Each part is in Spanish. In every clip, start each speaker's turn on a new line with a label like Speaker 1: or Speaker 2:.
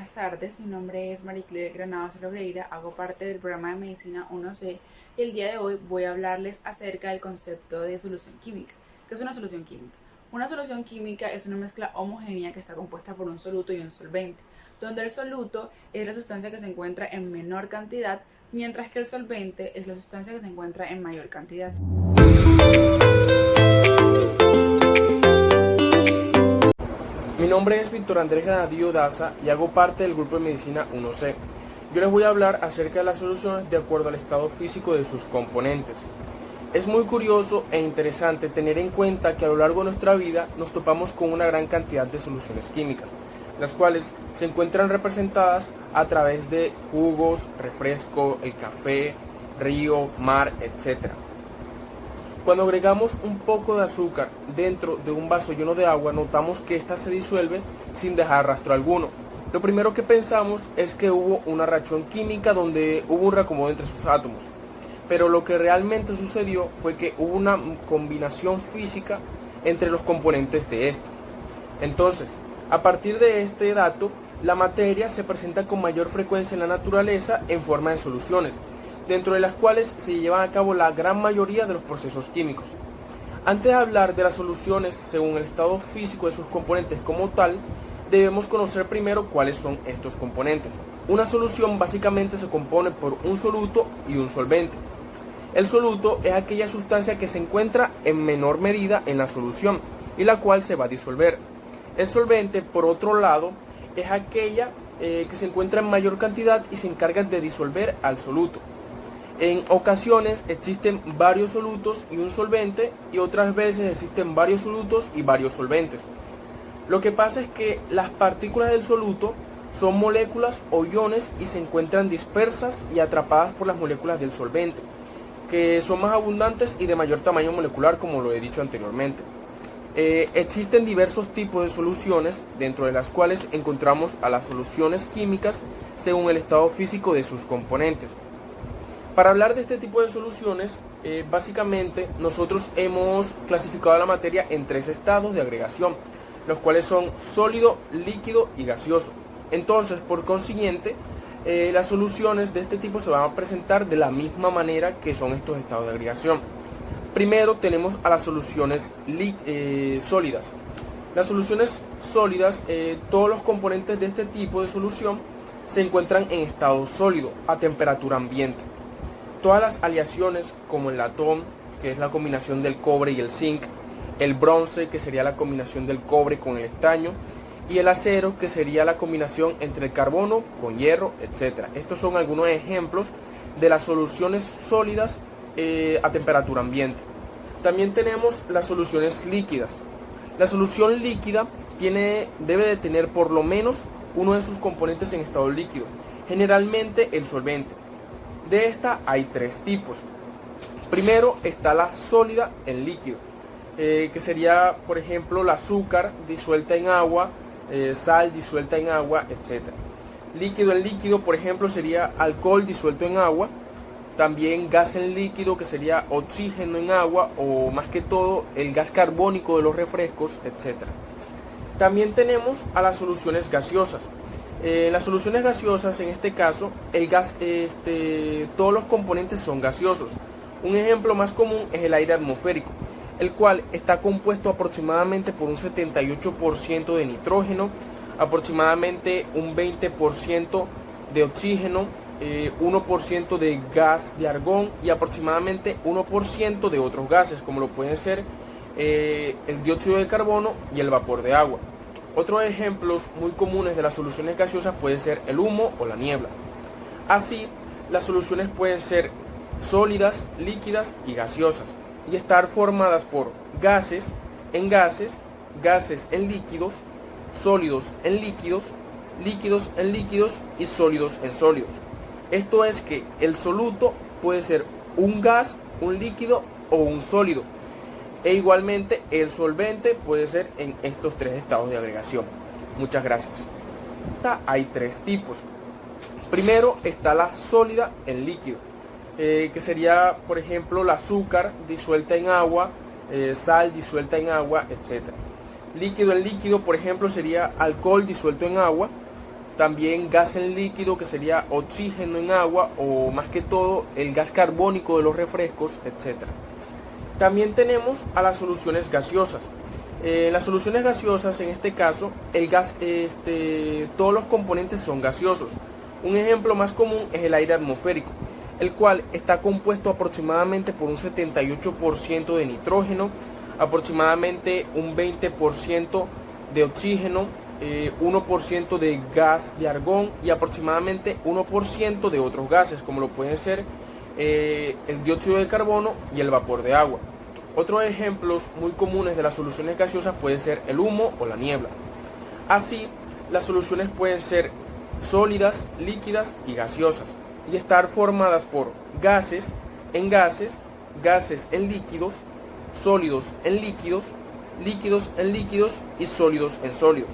Speaker 1: buenas tardes. Mi nombre es Maricler Granados Loreira, hago parte del programa de Medicina 1C y el día de hoy voy a hablarles acerca del concepto de solución química. ¿Qué es una solución química? Una solución química es una mezcla homogénea que está compuesta por un soluto y un solvente, donde el soluto es la sustancia que se encuentra en menor cantidad, mientras que el solvente es la sustancia que se encuentra en mayor cantidad.
Speaker 2: Mi nombre es Víctor Andrés Granadillo Daza y hago parte del grupo de Medicina 1C. Yo les voy a hablar acerca de las soluciones de acuerdo al estado físico de sus componentes. Es muy curioso e interesante tener en cuenta que a lo largo de nuestra vida nos topamos con una gran cantidad de soluciones químicas, las cuales se encuentran representadas a través de jugos, refresco, el café, río, mar, etc. Cuando agregamos un poco de azúcar dentro de un vaso lleno de agua, notamos que ésta se disuelve sin dejar rastro alguno. Lo primero que pensamos es que hubo una reacción química donde hubo un reacomodo entre sus átomos, pero lo que realmente sucedió fue que hubo una combinación física entre los componentes de esto. Entonces, a partir de este dato, la materia se presenta con mayor frecuencia en la naturaleza en forma de soluciones, dentro de las cuales se llevan a cabo la gran mayoría de los procesos químicos. Antes de hablar de las soluciones según el estado físico de sus componentes como tal, debemos conocer primero cuáles son estos componentes. Una solución básicamente se compone por un soluto y un solvente. El soluto es aquella sustancia que se encuentra en menor medida en la solución y la cual se va a disolver. El solvente, por otro lado, es aquella que se encuentra en mayor cantidad y se encarga de disolver al soluto. En ocasiones existen varios solutos y un solvente, y otras veces existen varios solutos y varios solventes. Lo que pasa es que las partículas del soluto son moléculas o iones y se encuentran dispersas y atrapadas por las moléculas del solvente, que son más abundantes y de mayor tamaño molecular, como lo he dicho anteriormente. Existen diversos tipos de soluciones, dentro de las cuales encontramos a las soluciones químicas según el estado físico de sus componentes. Para hablar de este tipo de soluciones, básicamente nosotros hemos clasificado la materia en tres estados de agregación, los cuales son sólido, líquido y gaseoso. Entonces, por consiguiente, las soluciones de este tipo se van a presentar de la misma manera que son estos estados de agregación. Primero tenemos a las soluciones sólidas. Las soluciones sólidas, todos los componentes de este tipo de solución se encuentran en estado sólido, a temperatura ambiente. Todas las aleaciones, como el latón, que es la combinación del cobre y el zinc, el bronce, que sería la combinación del cobre con el estaño, y el acero, que sería la combinación entre el carbono con hierro, etc. Estos son algunos ejemplos de las soluciones sólidas a temperatura ambiente. También tenemos las soluciones líquidas. La solución líquida debe de tener por lo menos uno de sus componentes en estado líquido, generalmente el solvente. De esta hay tres tipos. Primero está la sólida en líquido, que sería, por ejemplo, el azúcar disuelta en agua, sal disuelta en agua, etc. Líquido en líquido, por ejemplo, sería alcohol disuelto en agua. También gas en líquido, que sería oxígeno en agua, o más que todo el gas carbónico de los refrescos, etc. También tenemos a las soluciones gaseosas. Las soluciones gaseosas, en este caso, el gas, todos los componentes son gaseosos. Un ejemplo más común es el aire atmosférico, el cual está compuesto aproximadamente por un 78% de nitrógeno, aproximadamente un 20% de oxígeno, 1% de gas de argón y aproximadamente 1% de otros gases, como lo pueden ser el dióxido de carbono y el vapor de agua. Otros ejemplos muy comunes de las soluciones gaseosas pueden ser el humo o la niebla. Así, las soluciones pueden ser sólidas, líquidas y gaseosas, y estar formadas por gases en gases, gases en líquidos, sólidos en líquidos, líquidos en líquidos y sólidos en sólidos. Esto es que el soluto puede ser un gas, un líquido o un sólido. E igualmente el solvente puede ser en estos tres estados de agregación. Muchas gracias. Hay tres tipos. Primero está la sólida en líquido, que sería, por ejemplo, el azúcar disuelta en agua, sal disuelta en agua, etc. Líquido en líquido, por ejemplo, sería alcohol disuelto en agua. también gas en líquido, que sería oxígeno en agua, o más que todo el gas carbónico de los refrescos, etc. También tenemos a las soluciones gaseosas. Las soluciones gaseosas, en este caso, el gas, todos los componentes son gaseosos. Un ejemplo más común es el aire atmosférico, el cual está compuesto aproximadamente por un 78% de nitrógeno, aproximadamente un 20% de oxígeno, 1% de gas de argón y aproximadamente 1% de otros gases, como lo pueden ser el dióxido de carbono y el vapor de agua. Otros ejemplos muy comunes de las soluciones gaseosas pueden ser el humo o la niebla. Así, las soluciones pueden ser sólidas, líquidas y gaseosas, y estar formadas por gases en gases, gases en líquidos, sólidos en líquidos, líquidos en líquidos y sólidos en sólidos.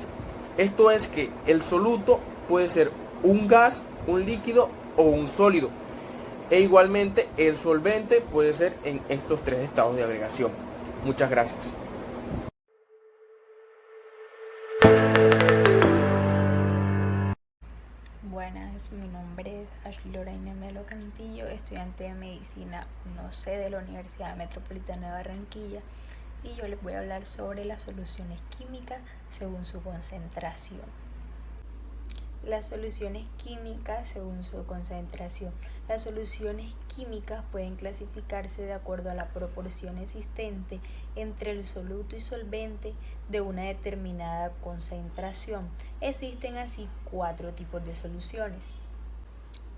Speaker 2: Esto es que el soluto puede ser un gas, un líquido o un sólido. E igualmente el solvente puede ser en estos tres estados de agregación. Muchas gracias.
Speaker 3: Buenas, mi nombre es Ashley Lorraine Melo Cantillo, estudiante de Medicina, no sé, de la Universidad Metropolitana de Barranquilla, y yo les voy a hablar sobre las soluciones químicas según su concentración. Las soluciones químicas según su concentración. Las soluciones químicas pueden clasificarse de acuerdo a la proporción existente entre el soluto y solvente de una determinada concentración. Existen así 4 tipos de soluciones.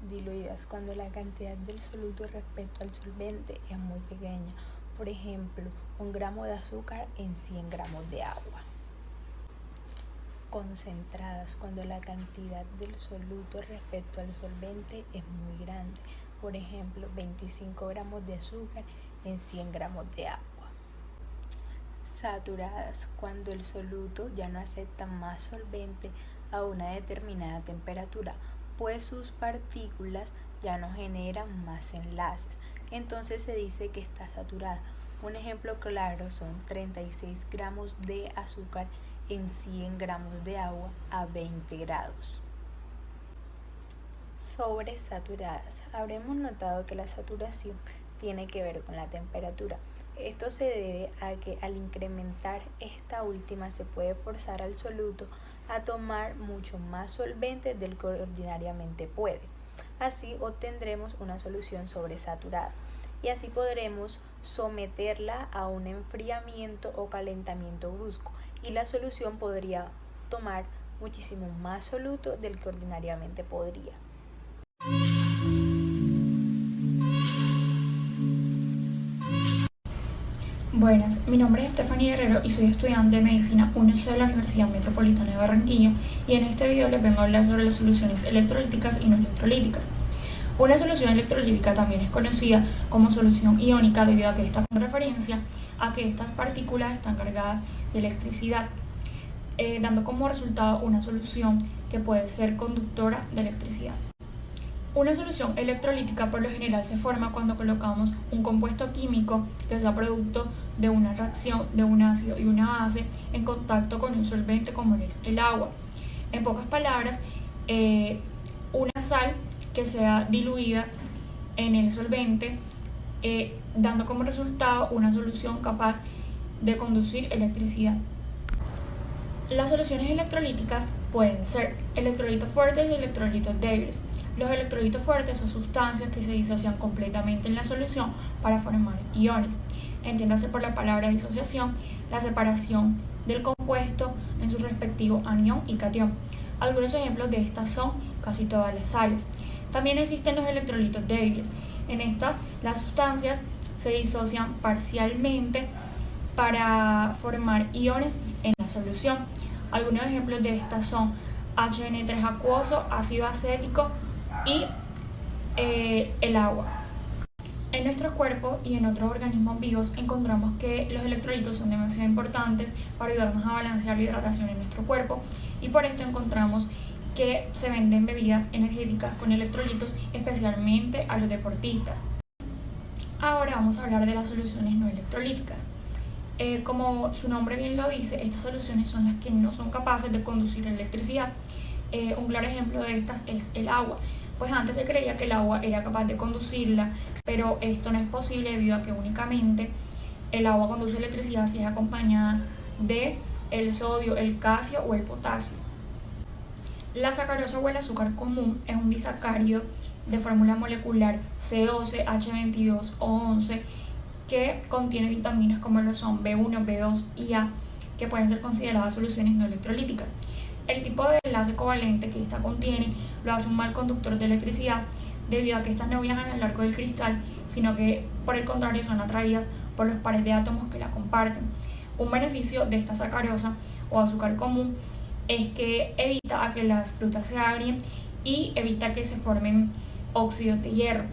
Speaker 3: Diluidas, cuando la cantidad del soluto respecto al solvente es muy pequeña. Por ejemplo, 1 gramo de azúcar en 100 gramos de agua. Concentradas, cuando la cantidad del soluto respecto al solvente es muy grande. Por ejemplo, 25 gramos de azúcar en 100 gramos de agua. Saturadas, cuando el soluto ya no acepta más solvente a una determinada temperatura, pues sus partículas ya no generan más enlaces. Entonces se dice que está saturada. Un ejemplo claro son 36 gramos de azúcar en 100 gramos de agua a 20 grados. Sobresaturadas. Habremos notado que la saturación tiene que ver con la temperatura. Esto se debe a que al incrementar esta última se puede forzar al soluto a tomar mucho más solvente del que ordinariamente puede. Así obtendremos una solución sobresaturada y así podremos someterla a un enfriamiento o calentamiento brusco, y la solución podría tomar muchísimo más soluto del que ordinariamente podría.
Speaker 4: Buenas, mi nombre es Estefanía Guerrero y soy estudiante de Medicina 1C de la Universidad Metropolitana de Barranquilla, y en este video les vengo a hablar sobre las soluciones electrolíticas y no electrolíticas. Una solución electrolítica también es conocida como solución iónica debido a que está con referencia a que estas partículas están cargadas de electricidad, dando como resultado una solución que puede ser conductora de electricidad. Una solución electrolítica por lo general se forma cuando colocamos un compuesto químico que sea producto de una reacción de un ácido y una base en contacto con un solvente como es el agua. En pocas palabras, una sal que sea diluida en el solvente, dando como resultado una solución capaz de conducir electricidad. Las soluciones electrolíticas pueden ser electrolitos fuertes y electrolitos débiles. Los electrolitos fuertes son sustancias que se disocian completamente en la solución para formar iones. Entiéndase por la palabra disociación la separación del compuesto en su respectivo anión y catión. Algunos ejemplos de estas son casi todas las sales. También existen los electrolitos débiles. En estas, las sustancias se disocian parcialmente para formar iones en la solución. Algunos ejemplos de estas son HN3 acuoso, ácido acético y el agua. En nuestro cuerpo y en otros organismos vivos encontramos que los electrolitos son demasiado importantes para ayudarnos a balancear la hidratación en nuestro cuerpo, y por esto encontramos que se venden bebidas energéticas con electrolitos, especialmente a los deportistas. Ahora vamos a hablar de las soluciones no electrolíticas. Como su nombre bien lo dice, estas soluciones son las que no son capaces de conducir electricidad. Un claro ejemplo de estas es el agua. Pues antes se creía que el agua era capaz de conducirla, pero esto no es posible debido a que únicamente el agua conduce electricidad si es acompañada de el sodio, el calcio o el potasio. La sacarosa o el azúcar común es un disacárido de fórmula molecular C12, H22 o 11 que contiene vitaminas como lo son B1, B2 y A, que pueden ser consideradas soluciones no electrolíticas. El tipo de enlace covalente que esta contiene lo hace un mal conductor de electricidad debido a que estas no viajan al arco del cristal, sino que por el contrario son atraídas por los pares de átomos que la comparten. Un beneficio de esta sacarosa o azúcar común es que evita a que las frutas se agrien y evita que se formen óxidos de hierro.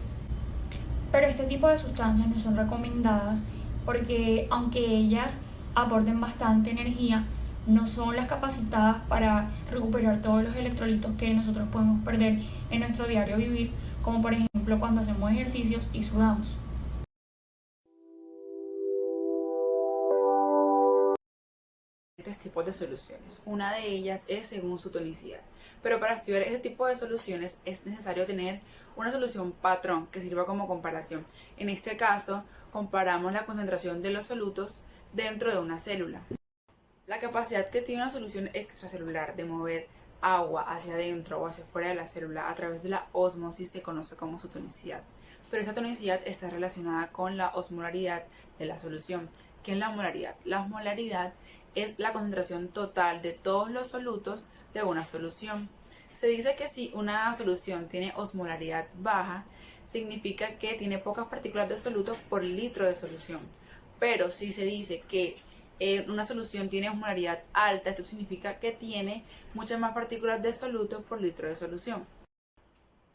Speaker 4: Pero este tipo de sustancias no son recomendadas porque aunque ellas aporten bastante energía, no son las capacitadas para recuperar todos los electrolitos que nosotros podemos perder en nuestro diario vivir, como por ejemplo cuando hacemos ejercicios y sudamos.
Speaker 1: Tipos de soluciones. Una de ellas es según su tonicidad. Pero para estudiar este tipo de soluciones es necesario tener una solución patrón que sirva como comparación. En este caso, comparamos la concentración de los solutos dentro de una célula. La capacidad que tiene una solución extracelular de mover agua hacia adentro o hacia fuera de la célula a través de la ósmosis se conoce como su tonicidad. Pero esta tonicidad está relacionada con la osmolaridad de la solución. ¿Qué es la molaridad? La osmolaridad es la concentración total de todos los solutos de una solución. Se dice que si una solución tiene osmolaridad baja, significa que tiene pocas partículas de soluto por litro de solución. Pero si se dice que una solución tiene osmolaridad alta, esto significa que tiene muchas más partículas de soluto por litro de solución.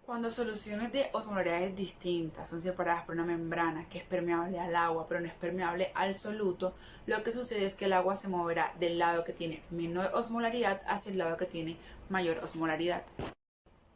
Speaker 1: Cuando soluciones de osmolaridades distintas son separadas por una membrana que es permeable al agua pero no es permeable al soluto, lo que sucede es que el agua se moverá del lado que tiene menor osmolaridad hacia el lado que tiene mayor osmolaridad.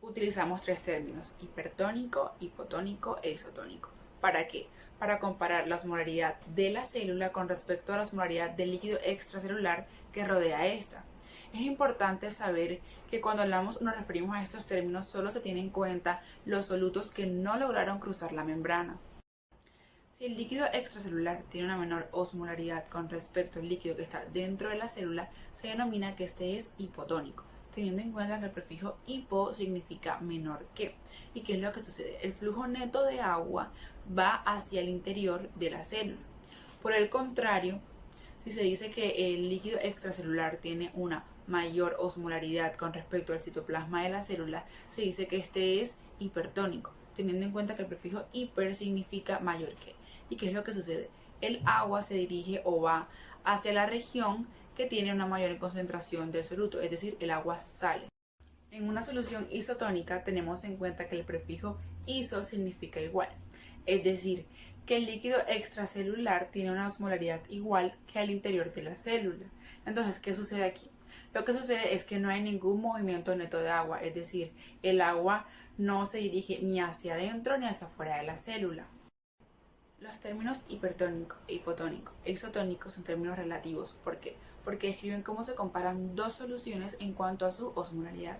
Speaker 1: Utilizamos tres términos: hipertónico, hipotónico e isotónico. ¿Para qué? Para comparar la osmolaridad de la célula con respecto a la osmolaridad del líquido extracelular que rodea a esta. Es importante saber que cuando hablamos nos referimos a estos términos solo se tienen en cuenta los solutos que no lograron cruzar la membrana. Si el líquido extracelular tiene una menor osmolaridad con respecto al líquido que está dentro de la célula, se denomina que este es hipotónico, teniendo en cuenta que el prefijo hipo significa menor que. ¿Y qué es lo que sucede? El flujo neto de agua va hacia el interior de la célula. Por el contrario, si se dice que el líquido extracelular tiene una mayor osmolaridad con respecto al citoplasma de la célula, se dice que este es hipertónico, teniendo en cuenta que el prefijo hiper significa mayor que. ¿Y qué es lo que sucede? El agua se dirige o va hacia la región que tiene una mayor concentración del soluto, es decir, el agua sale. En una solución isotónica tenemos en cuenta que el prefijo iso significa igual, es decir, que el líquido extracelular tiene una osmolaridad igual que al interior de la célula. Entonces, ¿qué sucede aquí? Lo que sucede es que no hay ningún movimiento neto de agua, es decir, el agua no se dirige ni hacia adentro ni hacia afuera de la célula. Los términos hipertónico e hipotónico e isotónico son términos relativos. ¿Por qué? Porque describen cómo se comparan dos soluciones en cuanto a su osmolaridad.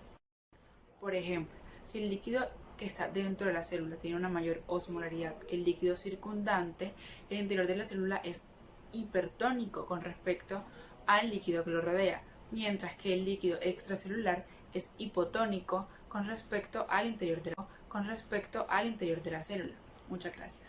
Speaker 1: Por ejemplo, si el líquido que está dentro de la célula tiene una mayor osmolaridad que el líquido circundante, el interior de la célula es hipertónico con respecto al líquido que lo rodea, mientras que el líquido extracelular es hipotónico con respecto al interior de la célula. Muchas gracias.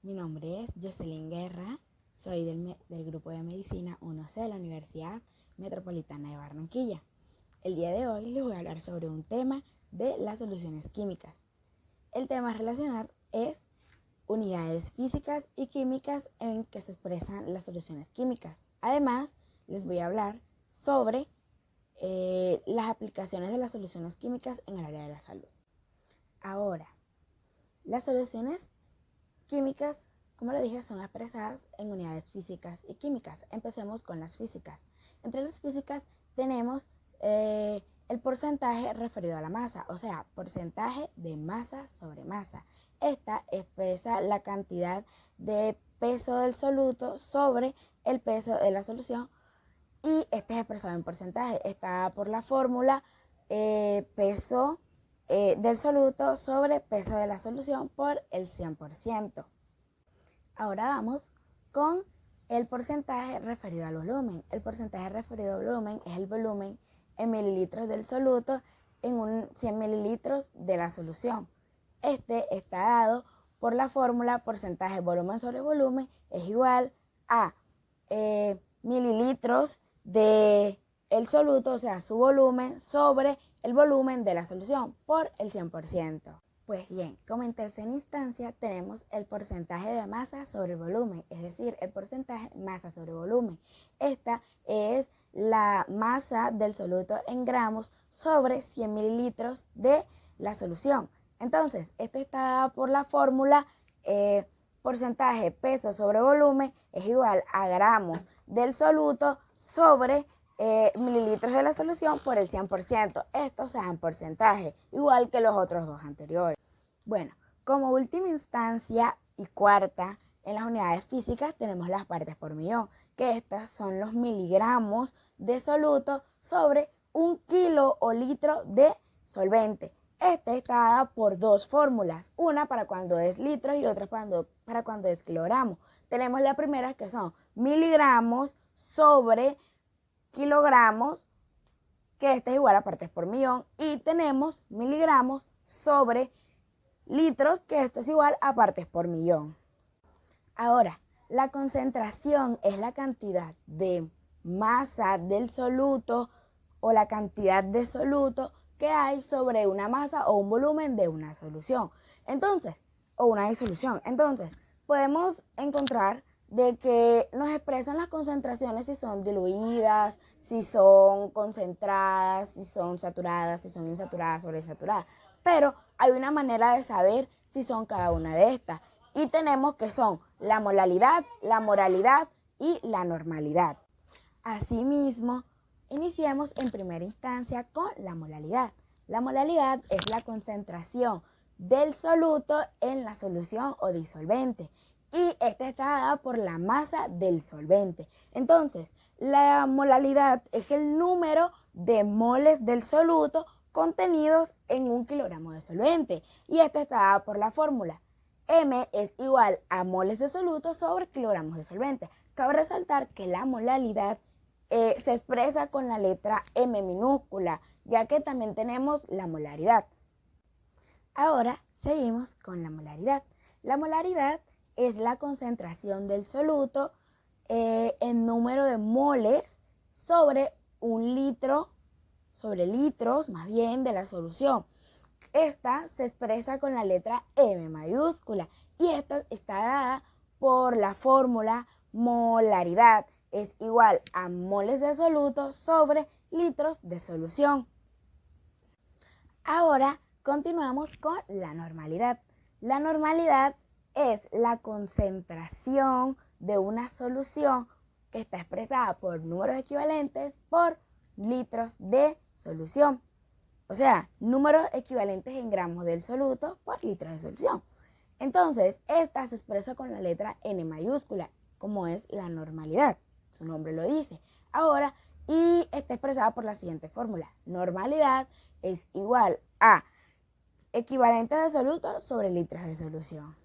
Speaker 5: Mi nombre es Jocelyn Guerra, soy del grupo de medicina 1C de la Universidad Metropolitana de Barranquilla. El día de hoy les voy a hablar sobre un tema de las soluciones químicas. El tema a relacionar es unidades físicas y químicas en que se expresan las soluciones químicas. Además, les voy a hablar sobre las aplicaciones de las soluciones químicas en el área de la salud. Ahora, las soluciones químicas, como lo dije, son expresadas en unidades físicas y químicas. Empecemos con las físicas. Entre las físicas tenemos el porcentaje referido a la masa, o sea, porcentaje de masa sobre masa. Esta expresa la cantidad de peso del soluto sobre el peso de la solución y este es expresado en porcentaje. Está por la fórmula peso del soluto sobre peso de la solución por el 100%. Ahora vamos con el porcentaje referido al volumen. El porcentaje referido al volumen es el volumen en mililitros del soluto en 100 mililitros de la solución. Este está dado por la fórmula porcentaje volumen sobre volumen es igual a mililitros de el soluto, o sea, su volumen sobre el volumen de la solución por el 100%. Pues bien, como en tercera instancia tenemos el porcentaje de masa sobre volumen, es decir, el porcentaje masa sobre volumen. Esta es la masa del soluto en gramos sobre 100 mililitros de la solución. Entonces, esta está dada por la fórmula porcentaje peso sobre volumen es igual a gramos del soluto sobre mililitros de la solución por el 100%. Esto se da en porcentaje, igual que los otros dos anteriores. Bueno, como última instancia y cuarta, en las unidades físicas tenemos las partes por millón, que estas son los miligramos de soluto sobre 1 kilo o litro de solvente. Este está dada por dos fórmulas, una para cuando es litros y otra para cuando es kilogramos. Tenemos la primera que son miligramos sobre kilogramos, que este es igual a partes por millón, y tenemos miligramos sobre litros, que esto es igual a partes por millón. Ahora, la concentración es la cantidad de masa del soluto o la cantidad de soluto que hay sobre una masa o un volumen de una solución. Entonces, o una disolución. Entonces, podemos encontrar de que nos expresan las concentraciones si son diluidas, si son concentradas, si son saturadas, si son insaturadas, sobresaturadas. Pero hay una manera de saber si son cada una de estas. Y tenemos que son la molalidad, la moralidad y la normalidad. Asimismo, iniciemos en primera instancia con la molalidad. La molalidad es la concentración del soluto en la solución o disolvente. Y esta está dada por la masa del solvente. Entonces, la molalidad es el número de moles del soluto contenidos en 1 kilogramo de solvente. Y esta está dada por la fórmula M es igual a moles de soluto sobre kilogramos de solvente. Cabe resaltar que la molalidad se expresa con la letra M minúscula, ya que también tenemos la molaridad. Ahora seguimos con la molaridad. La molaridad es la concentración del soluto en número de moles sobre 1 litro, sobre litros más bien de la solución. Esta se expresa con la letra M mayúscula y esta está dada por la fórmula molaridad es igual a moles de soluto sobre litros de solución. Ahora continuamos con la normalidad. La normalidad es la concentración de una solución que está expresada por números equivalentes por litros de solución. O sea, números equivalentes en gramos del soluto por litros de solución. Entonces, esta se expresa con la letra N mayúscula, como es la normalidad. Su nombre lo dice. Ahora, y está expresada por la siguiente fórmula. Normalidad es igual a equivalentes de soluto sobre litros de solución.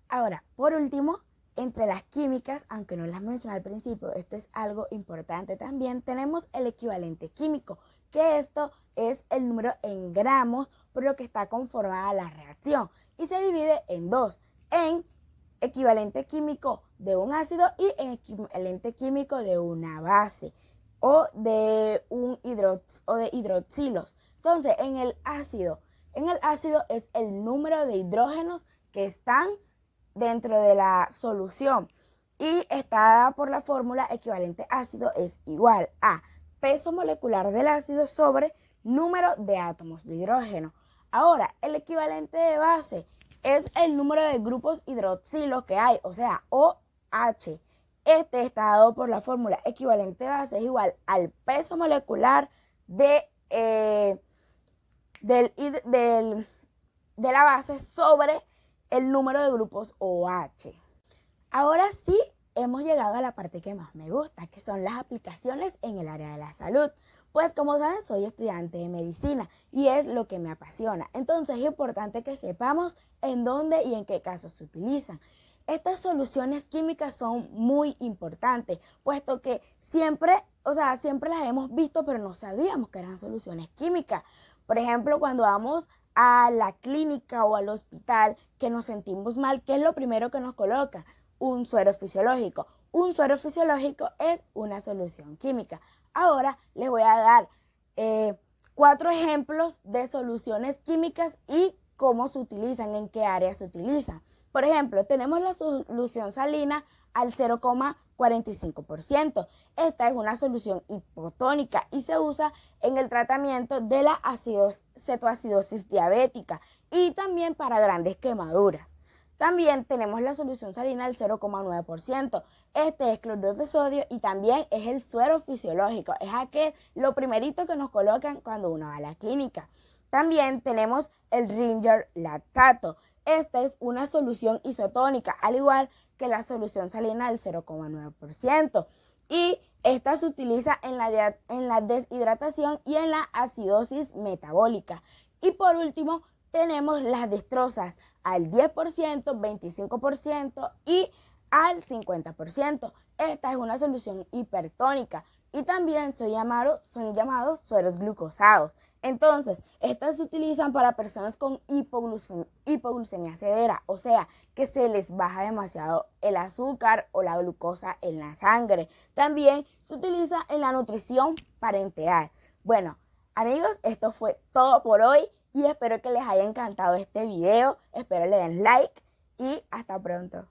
Speaker 5: Ahora, por último, entre las químicas, aunque no las mencioné al principio, esto es algo importante también, tenemos el equivalente químico, que esto es el número en gramos por lo que está conformada la reacción y se divide en dos, en equivalente químico de un ácido y en equivalente químico de una base o de hidroxilos. Entonces, en el ácido es el número de hidrógenos que están dentro de la solución y está dada por la fórmula equivalente ácido es igual a peso molecular del ácido sobre número de átomos de hidrógeno. Ahora, el equivalente de base es el número de grupos hidroxilos que hay, o sea, OH. Este está dado por la fórmula equivalente de base es igual al peso molecular de la base sobre el número de grupos OH. Ahora sí, hemos llegado a la parte que más me gusta, que son las aplicaciones en el área de la salud. Pues como saben, soy estudiante de medicina y es lo que me apasiona. Entonces es importante que sepamos en dónde y en qué casos se utilizan. Estas soluciones químicas son muy importantes, puesto que siempre las hemos visto, pero no sabíamos que eran soluciones químicas. Por ejemplo, cuando vamos a la clínica o al hospital que nos sentimos mal, ¿qué es lo primero que nos coloca? Un suero fisiológico. Un suero fisiológico es una solución química. Ahora les voy a dar 4 ejemplos de soluciones químicas y cómo se utilizan, en qué áreas se utilizan. Por ejemplo, tenemos la solución salina al 0,45%. Esta es una solución hipotónica y se usa en el tratamiento de la cetoacidosis diabética y también para grandes quemaduras. También tenemos la solución salina al 0,9%. Este es cloruro de sodio y también es el suero fisiológico. Es lo primerito que nos colocan cuando uno va a la clínica. También tenemos el Ringer lactato. Esta es una solución isotónica, al igual que la solución salina al 0,9%. Y esta se utiliza en la deshidratación y en la acidosis metabólica. Y por último, tenemos las destrozas al 10%, 25% y al 50%. Esta es una solución hipertónica y también son llamados sueros glucosados. Entonces, estas se utilizan para personas con hipoglucemia severa, o sea, que se les baja demasiado el azúcar o la glucosa en la sangre. También se utiliza en la nutrición parenteral. Bueno, amigos, esto fue todo por hoy y espero que les haya encantado este video. Espero le den like y hasta pronto.